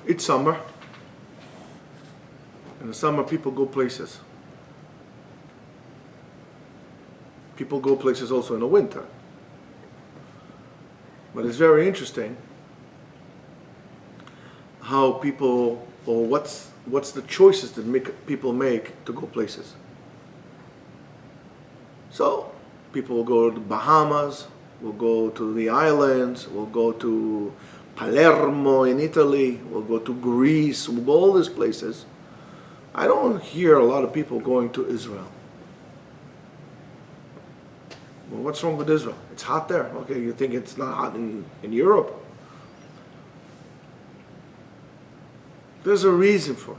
It's summer. In the summer, people go places. People go places also in the winter. But it's very interesting how people, or what's the choices that people make to go places. So, people will go to the Bahamas, will go to the islands, will go to Palermo in Italy, will go to Greece, will go all these places. I don't hear a lot of people going to Israel. Well, what's wrong with Israel? It's hot there. Okay, you think it's not hot in Europe? There's a reason for it.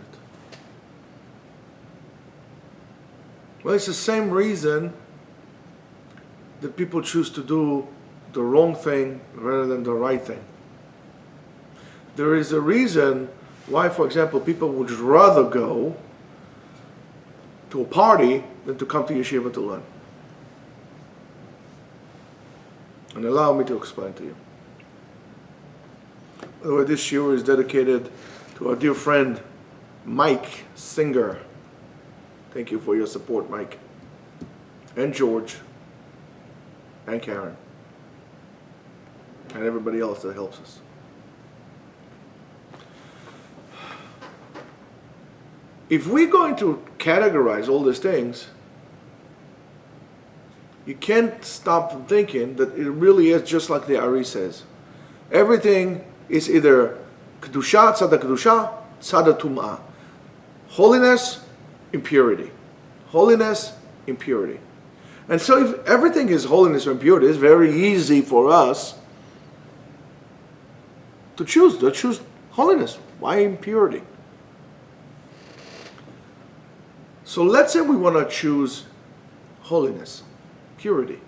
Well, it's the same reason that people choose to do the wrong thing rather than the right thing. There is a reason why, for example, people would rather go to a party than to come to Yeshiva to learn. And allow me to explain to you. By the way, this shiur is dedicated to our dear friend, Mike Singer. Thank you for your support, Mike. And George. And Karen. And everybody else that helps us. If we're going to categorize all these things, you can't stop from thinking that it really is just like the Ari says. Everything is either Kedusha, Tzada Kedusha, Tzada Tum'ah. Holiness, impurity. Holiness, impurity. And so if everything is holiness or impurity, it's very easy for us to choose holiness. Why impurity? So let's say we want to choose holiness, purity.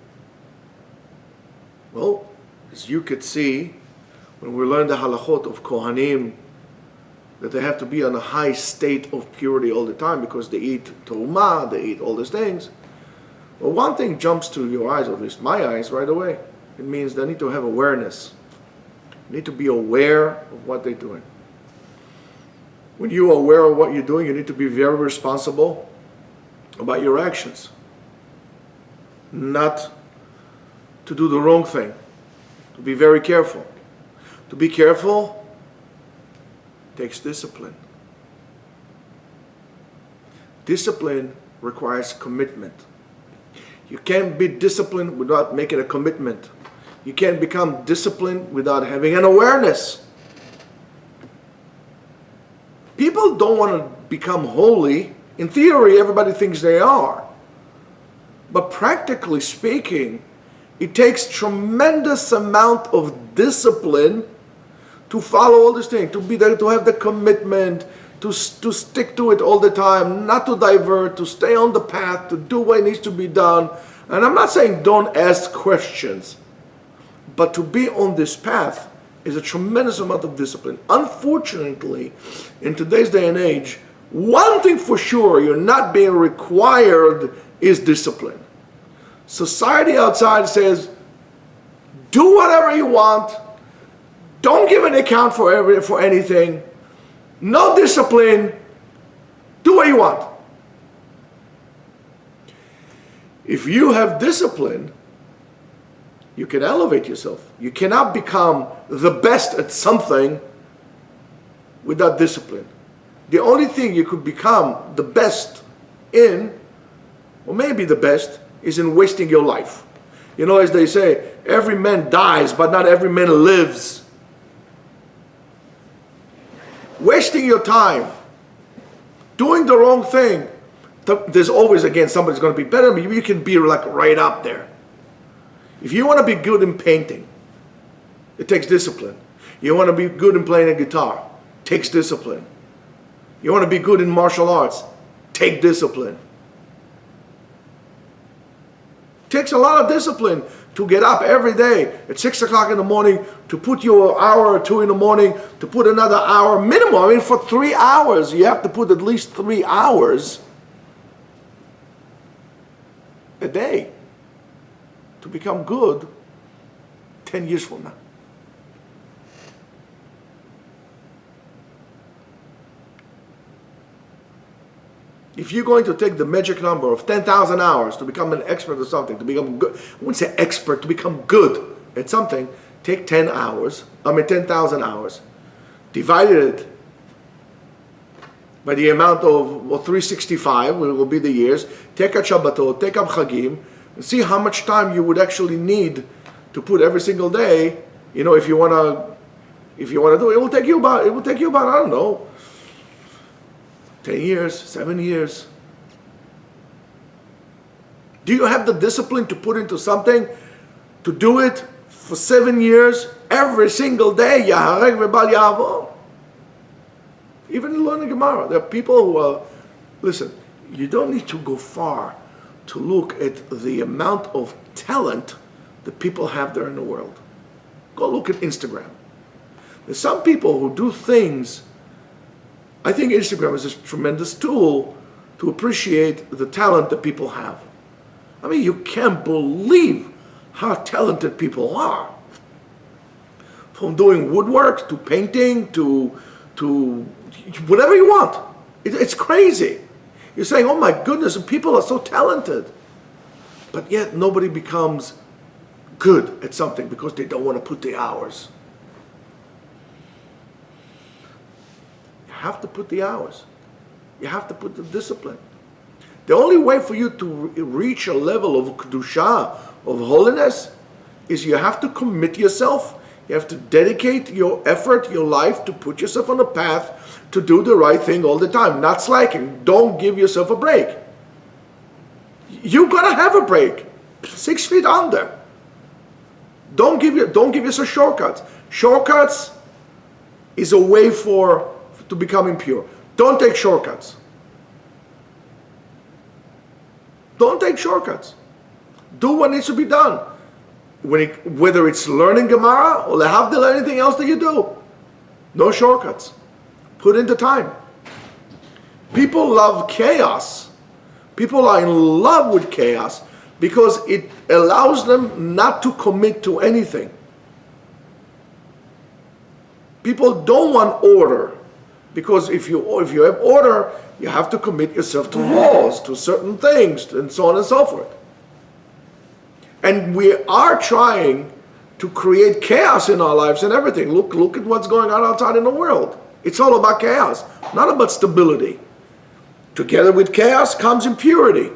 Well, as you could see, when we learn the halachot of Kohanim, that they have to be on a high state of purity all the time because they eat terumah, they eat all these things. Well, one thing jumps to your eyes, or at least my eyes, right away. It means they need to have awareness. They need to be aware of what they're doing. When you're aware of what you're doing, you need to be very responsible about your actions. Not to do the wrong thing. To be very careful. To be careful takes discipline. Discipline requires commitment. You can't be disciplined without making a commitment. You can't become disciplined without having an awareness. People don't want to become holy. In theory, everybody thinks they are. But practically speaking, it takes tremendous amount of discipline to follow all these things, to be there, to have the commitment, to stick to it all the time, not to divert, to stay on the path, to do what needs to be done. And I'm not saying don't ask questions, but to be on this path is a tremendous amount of discipline. Unfortunately, in today's day and age, one thing for sure you're not being required is discipline. Society outside says, do whatever you want, don't give an account for anything, no discipline, do what you want. If you have discipline, you can elevate yourself. You cannot become the best at something without discipline. The only thing you could become the best in, or maybe the best, is in wasting your life. You know, as they say, every man dies, but not every man lives. Wasting your time, doing the wrong thing. There's always, again, somebody's going to be better, but you can be like right up there. If you want to be good in painting, it takes discipline. You want to be good in playing a guitar, it takes discipline. You want to be good in martial arts, take discipline. It takes a lot of discipline to get up every day at 6 o'clock in the morning, to put your hour or two in the morning, to put another hour minimum. I mean, for 3 hours, you have to put at least 3 hours a day to become good 10 years from now. If you're going to take the magic number of 10,000 hours to become an expert at something, to become good, I wouldn't say expert, to become good at something, take 10,000 hours, divided it by the amount of 365, which will be the years, take up Shabbatot, take up Chagim, and see how much time you would actually need to put every single day. If you want to do it, it will take you about I don't know, 10 years, 7 years. Do you have the discipline to put into something, to do it for 7 years, every single day? Yahareg v'bal ya'avor. Even in learning Gemara, there are people who are, listen, you don't need to go far to look at the amount of talent that people have there in the world. Go look at Instagram. There's some people who do things. I think Instagram is a tremendous tool to appreciate the talent that people have. I mean, you can't believe how talented people are. From doing woodwork to painting to whatever you want. It's crazy. You're saying, oh my goodness, people are so talented. But yet nobody becomes good at something because they don't want to put the hours. You have to put the hours. You have to put the discipline. The only way for you to reach a level of kedusha, of holiness, is you have to commit yourself. You have to dedicate your effort, your life, to put yourself on a path to do the right thing all the time. Not slacking. Don't give yourself a break. You're gonna have a break. 6 feet under. Don't give yourself shortcuts. Shortcuts is a way to become impure. Don't take shortcuts. Don't take shortcuts. Do what needs to be done. Whether it's learning Gemara or lehavdil, anything else that you do. No shortcuts. Put in the time. People love chaos. People are in love with chaos because it allows them not to commit to anything. People don't want order because if you have order, you have to commit yourself to laws, to certain things, and so on and so forth. And we are trying to create chaos in our lives and everything. Look at what's going on outside in the world. It's all about chaos, not about stability. Together with chaos comes impurity,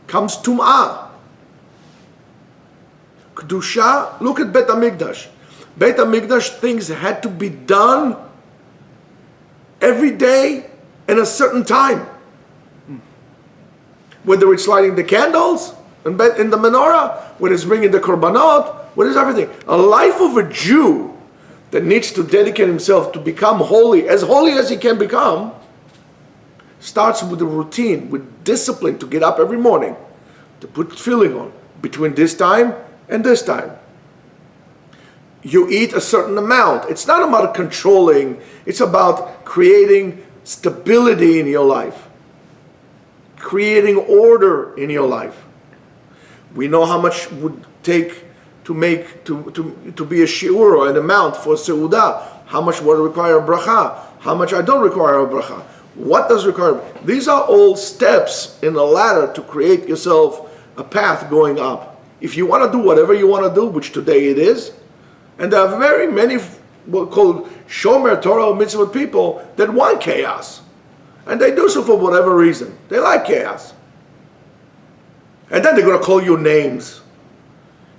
comes tum'ah. Kedusha, look at Beit HaMikdash. Beit HaMikdash, things had to be done every day in a certain time. Whether it's lighting the candles in the menorah, whether it's bringing the korbanot, whether it's everything. A life of a Jew that needs to dedicate himself to become holy as he can become, starts with a routine, with discipline to get up every morning, to put tefillin on, between this time and this time. You eat a certain amount. It's not about controlling, it's about creating stability in your life, creating order in your life. We know how much would take to be a shiur or an amount for seudah. How much would require a bracha? How much I don't require a bracha? What does require? These are all steps in the ladder to create yourself a path going up. If you want to do whatever you want to do, which today it is, and there are very many what called shomer Torah mitzvah people that want chaos, and they do so for whatever reason. They like chaos. And then they're going to call you names.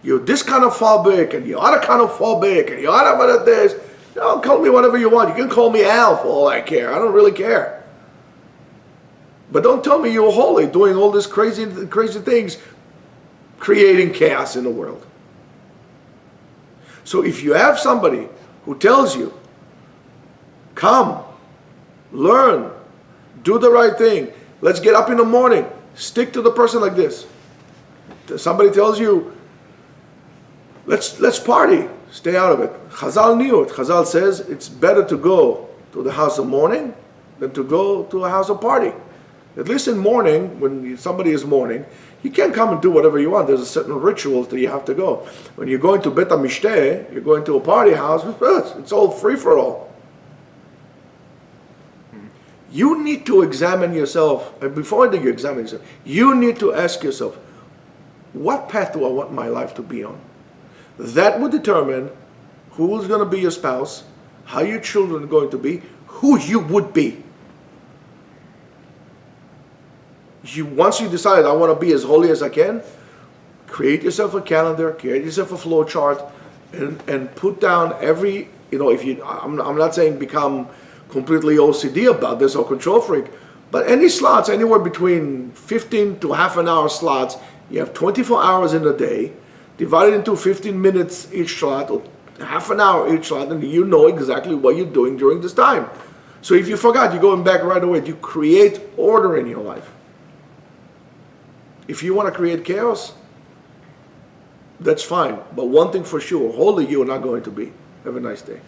You're this kind of phobic, and you're other kind of phobic, and you're other this. Call me whatever you want. You can call me Al for all I care. I don't really care. But don't tell me you're holy, doing all these crazy things, creating chaos in the world. So if you have somebody who tells you, come, learn, do the right thing, let's get up in the morning, stick to the person like this. Somebody tells you, let's party, stay out of it. Chazal knew it. Chazal says it's better to go to the house of mourning than to go to a house of party. At least in mourning, when somebody is mourning, you can't come and do whatever you want. There's a certain rituals that you have to go. When you're going to Bet HaMishteh, you're going to a party house, it's all free for all. You need to examine yourself, and before you examine yourself, you need to ask yourself, what path do I want my life to be on? That would determine who is going to be your spouse, how your children are going to be, who you would be. Once you decide, I want to be as holy as I can, create yourself a calendar, create yourself a flow chart, and put down every, I'm not saying become completely OCD about this or control freak, but any slots, anywhere between 15 to half an hour slots, you have 24 hours in a day, divided into 15 minutes each slot, or half an hour each slot, and you know exactly what you're doing during this time. So if you forgot, you're going back right away. You create order in your life. If you want to create chaos, that's fine. But one thing for sure, holy you are not going to be. Have a nice day.